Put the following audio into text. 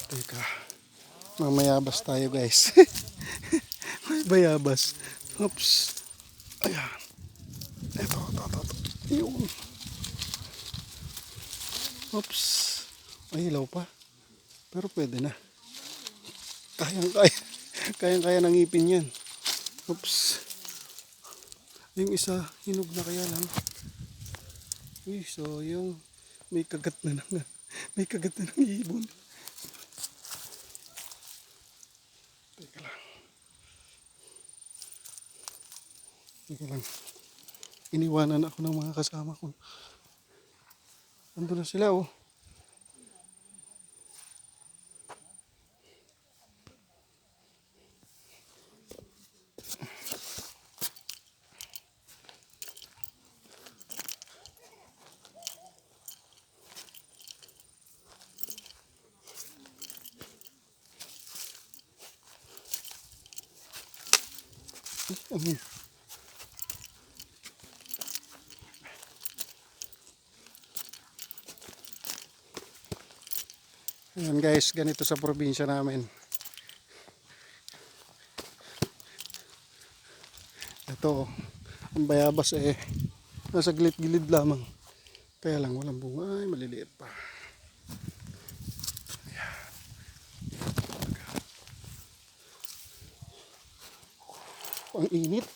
Teka. Mamayabas tayo guys. May bayabas. Oops. Ayan. Ito. Yun. Oops. Ay, hilaw pa. Pero pwede na. Kayang-kaya. Kayang-kaya ng ngipin yan. Oops. Yung isa, hinog na kaya lang. Uy, so yung may kagat na may kagat na ng ibon. Teka lang. Iniwanan ako ng mga kasama ko. Ando na sila oh. Amin. Ayan guys, ganito sa probinsya namin. Ito, ang bayabas nasa gilid-gilid lamang. Kaya lang walang bunga, ay maliliit pa. Ayan. Ang init.